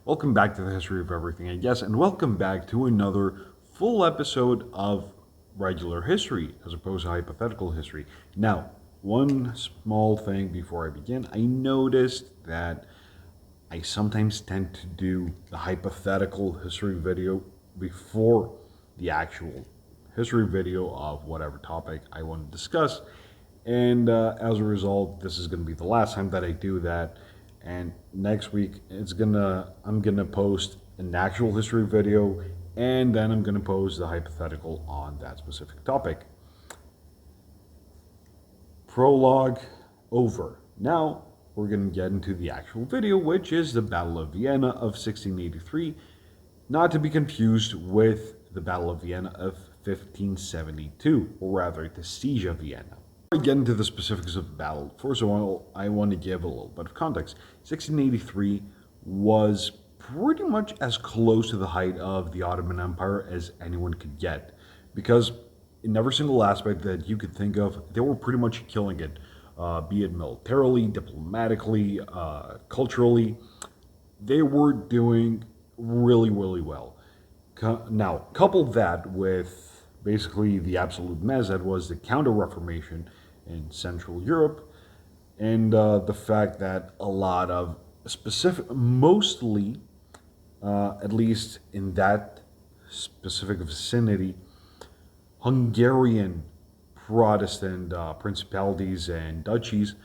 Welcome back to the History of Everything, I guess, and welcome back to another full episode of regular history as opposed to hypothetical history. Now, one small thing before I begin, I noticed that I sometimes tend to do the hypothetical history video before the actual history video of whatever topic I want to discuss. And as a result, this is going to be the last time that I do that. And next week, I'm gonna post an actual history video, and then I'm gonna post the hypothetical on that specific topic. Prologue over. Now we're gonna get into the actual video, which is the Battle of Vienna of 1683, not to be confused with the Battle of Vienna of 1572, or rather the Siege of Vienna. Before I get into the specifics of the battle, first of all, I want to give a little bit of context. 1683 was pretty much as close to the height of the Ottoman Empire as anyone could get, because in every single aspect that you could think of, they were pretty much killing it, be it militarily, diplomatically, culturally. They were doing really, really well. Now, couple that with basically the absolute mess that was the Counter-Reformation in Central Europe, and the fact that a lot of mostly, at least in that specific vicinity, Hungarian Protestant principalities and duchies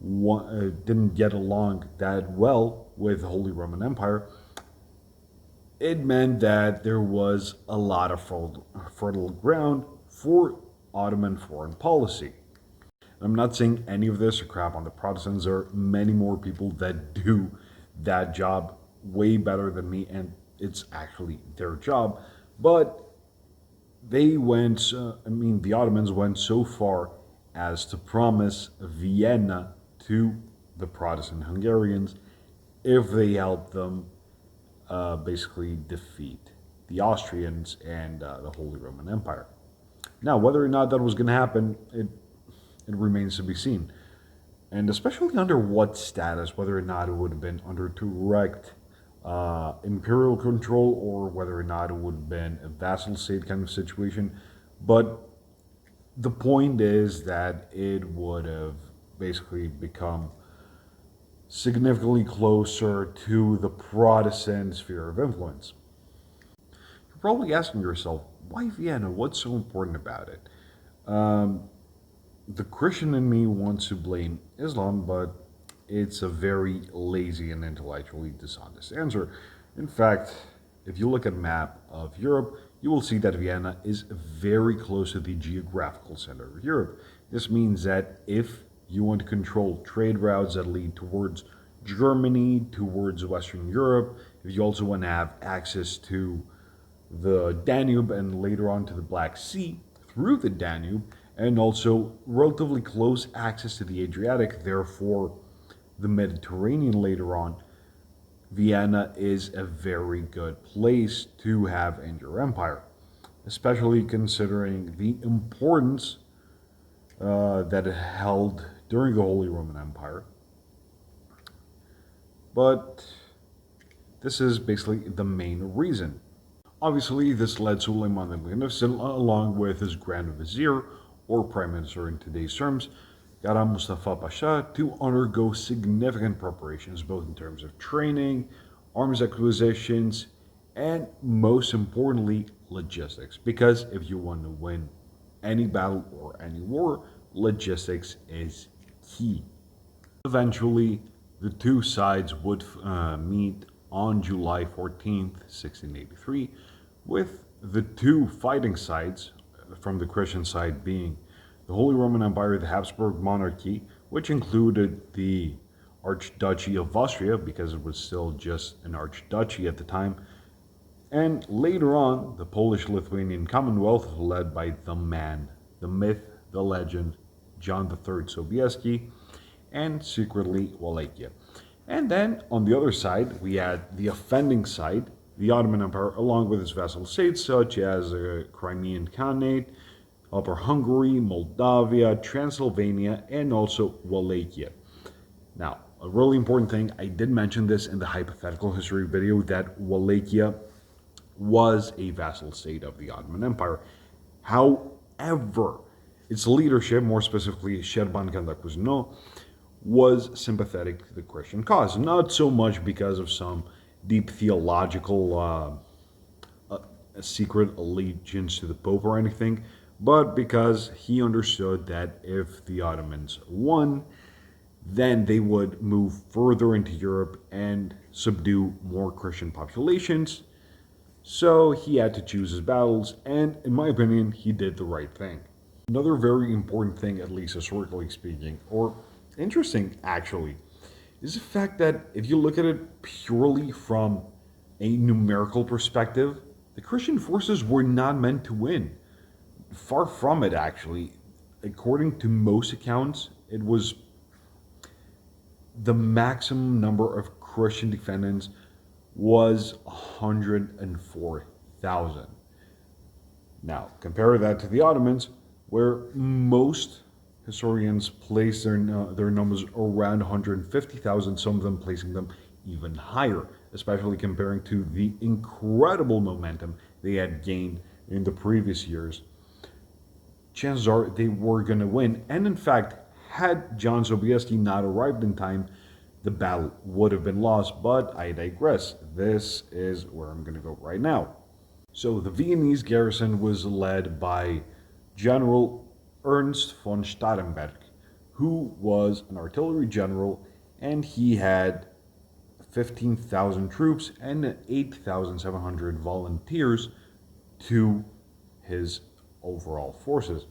didn't get along that well with the Holy Roman Empire. It meant that there was a lot of fertile ground for Ottoman foreign policy. I'm not saying any of this are crap on the Protestants. There are many more people that do that job way better than me, and it's actually their job. But the Ottomans went so far as to promise Vienna to the Protestant Hungarians if they helped them basically defeat the Austrians and the Holy Roman Empire. Now, whether or not that was going to happen, it remains to be seen. And especially under what status, whether or not it would have been under direct imperial control or whether or not it would have been a vassal state kind of situation. But the point is that it would have basically become significantly closer to the Protestant sphere of influence. You're probably asking yourself, why Vienna? What's so important about it? The Christian in me wants to blame Islam, but it's a very lazy and intellectually dishonest answer. In fact, if you look at a map of Europe, you will see that Vienna is very close to the geographical center of Europe. This means that if you want to control trade routes that lead towards Germany, towards Western Europe, if you also want to have access to the Danube and later on to the Black Sea through the Danube, and also relatively close access to the Adriatic, therefore the Mediterranean later on, Vienna is a very good place to have in your empire, especially considering the importance that it held during the Holy Roman Empire. But this is basically the main reason. Obviously, this led Suleiman the Magnificent, along with his Grand Vizier, or Prime Minister in today's terms, Kara Mustafa Pasha, to undergo significant preparations, both in terms of training, arms acquisitions, and most importantly, logistics. Because if you want to win any battle or any war, logistics is key. Eventually, the two sides would meet on July 14th, 1683, with the two fighting sides from the Christian side being the Holy Roman Empire, the Habsburg monarchy, which included the Archduchy of Austria, because it was still just an archduchy at the time, and later on, the Polish-Lithuanian Commonwealth, led by the man, the myth, the legend, John III Sobieski, and secretly Wallachia. And then, on the other side, we had the offending side, the Ottoman Empire, along with its vassal states such as the Crimean Khanate, Upper Hungary, Moldavia, Transylvania, and also Wallachia. Now, A really important thing, I did mention this in the hypothetical history video, that Wallachia was a vassal state of the Ottoman Empire. However, its leadership, more specifically Sherban Kandakuzno, was sympathetic to the Christian cause. Not so much because of some deep theological secret allegiance to the Pope or anything, but because he understood that if the Ottomans won, then they would move further into Europe and subdue more Christian populations. So he had to choose his battles, and in my opinion, he did the right thing. Another very important thing, at least historically speaking, or interesting actually, is the fact that if you look at it purely from a numerical perspective, the Christian forces were not meant to win. Far from it, actually. According to most accounts, it was the maximum number of Christian defendants was 104,000. Now, compare that to the Ottomans, where most historians place their numbers around 150,000, some of them placing them even higher, especially comparing to the incredible momentum they had gained in the previous years. Chances are they were going to win, and in fact, had John Sobieski not arrived in time, the battle would have been lost, but I digress. This is where I'm going to go right now. So the Viennese garrison was led by General Ernst von Staremberg, who was an artillery general, and he had 15,000 troops and 8,700 volunteers to his overall forces.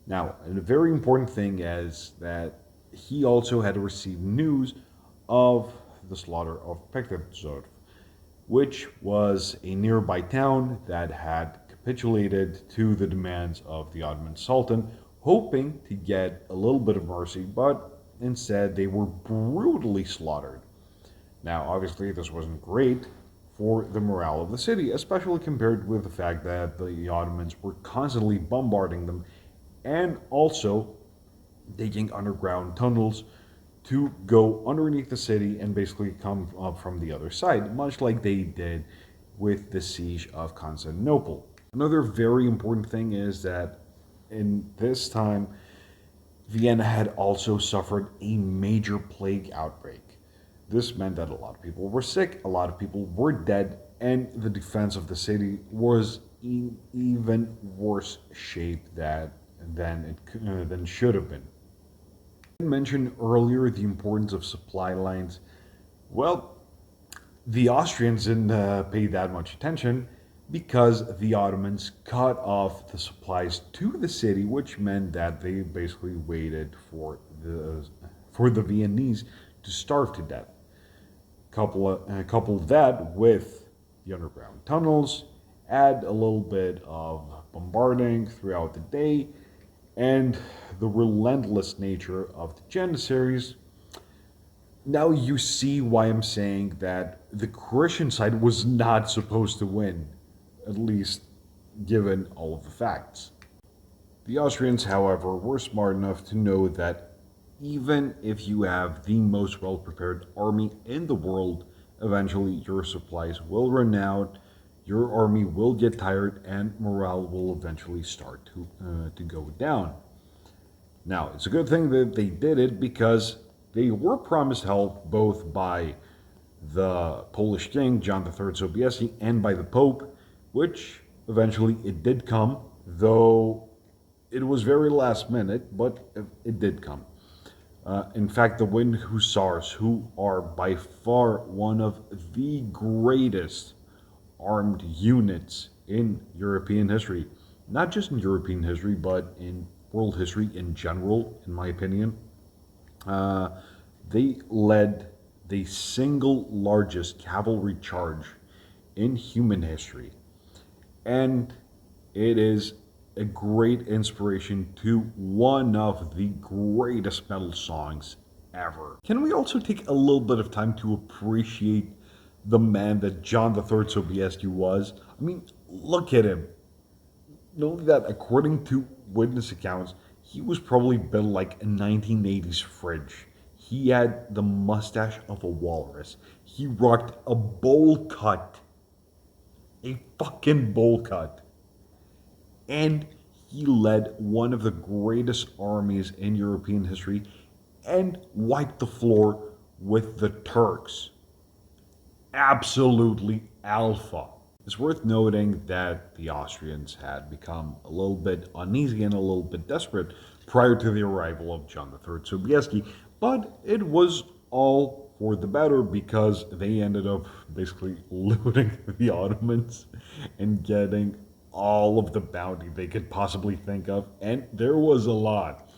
Now, a very important thing is that he also had received news of the slaughter of Petersdorf, which was a nearby town that had capitulated to the demands of the Ottoman Sultan, hoping to get a little bit of mercy, but instead they were brutally slaughtered. Now, obviously, this wasn't great for the morale of the city, especially compared with the fact that the Ottomans were constantly bombarding them and also digging underground tunnels to go underneath the city and basically come up from the other side, much like they did with the siege of Constantinople. Another very important thing is that in this time, Vienna had also suffered a major plague outbreak. This meant that a lot of people were sick, a lot of people were dead, and the defense of the city was in even worse shape than should have been. I mentioned earlier the importance of supply lines. Well, the Austrians didn't pay that much attention because the Ottomans cut off the supplies to the city, which meant that they basically waited for the Viennese to starve to death. Couple that with the underground tunnels, add a little bit of bombarding throughout the day, and the relentless nature of the Janissaries. Now you see why I'm saying that the Christian side was not supposed to win, at least given all of the facts. The Austrians, however, were smart enough to know that even if you have the most well-prepared army in the world, eventually your supplies will run out, your army will get tired, and morale will eventually start to go down. Now, it's a good thing that they did it because they were promised help both by the Polish king, John III Sobieski, and by the Pope, which eventually it did come, though it was very last minute, but it did come. In fact, the Wind Hussars, who are by far one of the greatest armed units in European history, not just in European history, but in world history in general, in my opinion, they led the single largest cavalry charge in human history. And it is a great inspiration to one of the greatest metal songs ever. Can we also take a little bit of time to appreciate the man that John III Sobieski was? I mean, look at him. Know that according to witness accounts, he was probably built like a 1980s fridge. He had the mustache of a walrus. He rocked a bowl cut. A fucking bowl cut. And he led one of the greatest armies in European history and wiped the floor with the Turks. Absolutely alpha. It's worth noting that the Austrians had become a little bit uneasy and a little bit desperate prior to the arrival of John III Sobieski, but it was all for the better because they ended up basically looting the Ottomans and getting all of the bounty they could possibly think of, and there was a lot.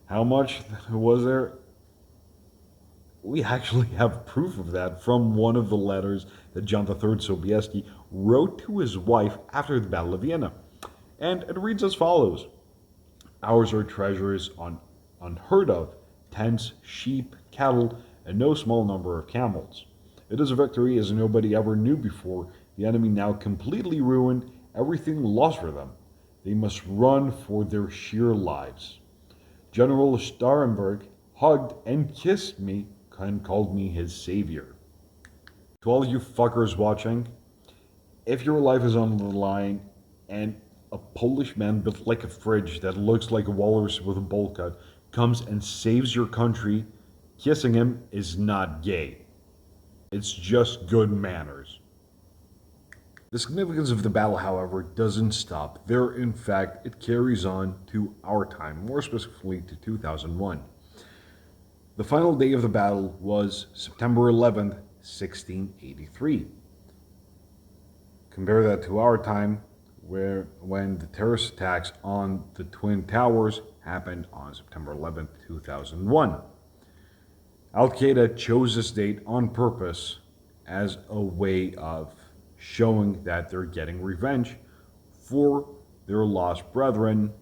How much was there? We actually have proof of that from one of the letters that John III Sobieski wrote to his wife after the Battle of Vienna. And it reads as follows: "Ours are treasures unheard of, tents, sheep, cattle, and no small number of camels. It is a victory as nobody ever knew before, the enemy now completely ruined, everything lost for them. They must run for their sheer lives. General Starhemberg hugged and kissed me and called me his savior." To all you fuckers watching, if your life is on the line and a Polish man built like a fridge that looks like a walrus with a bowl cut comes and saves your country, kissing him is not gay. It's just good manners. The significance of the battle, however, doesn't stop there. In fact, it carries on to our time, more specifically to 2001. The final day of the battle was September 11th, 1683. Compare that to our time, when the terrorist attacks on the Twin Towers happened on September 11th, 2001. Al-Qaeda chose this date on purpose as a way of showing that they're getting revenge for their lost brethren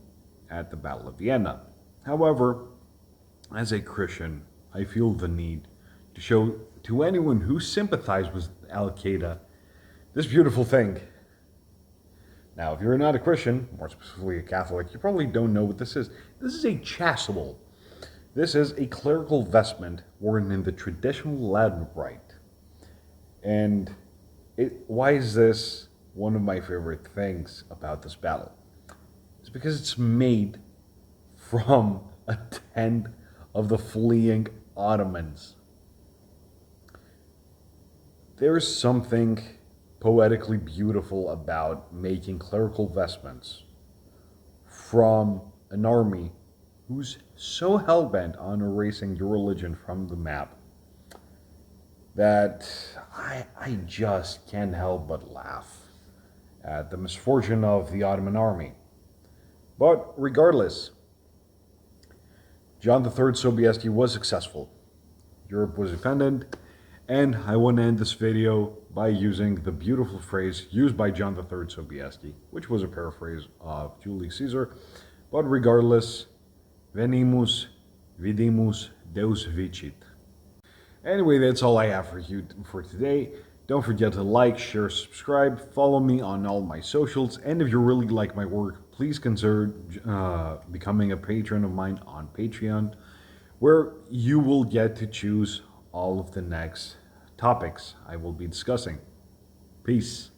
at the Battle of Vienna. However, as a Christian, I feel the need to show to anyone who sympathizes with Al-Qaeda this beautiful thing. Now, if you're not a Christian, more specifically a Catholic, you probably don't know what this is. This is a chasuble. This is a clerical vestment worn in the traditional Latin rite. And why is this one of my favorite things about this battle? It's because it's made from a tent of the fleeing Ottomans. There's something poetically beautiful about making clerical vestments from an army who's so hell-bent on erasing your religion from the map that I just can't help but laugh at the misfortune of the Ottoman army. But regardless, John III Sobieski was successful. Europe was defended, and I want to end this video by using the beautiful phrase used by John III Sobieski, which was a paraphrase of Julius Caesar. But regardless, venimus, vidimus, Deus vicit. Anyway, that's all I have for you for today. Don't forget to like, share, subscribe, follow me on all my socials, and if you really like my work, please consider becoming a patron of mine on Patreon, where you will get to choose all of the next topics I will be discussing. Peace.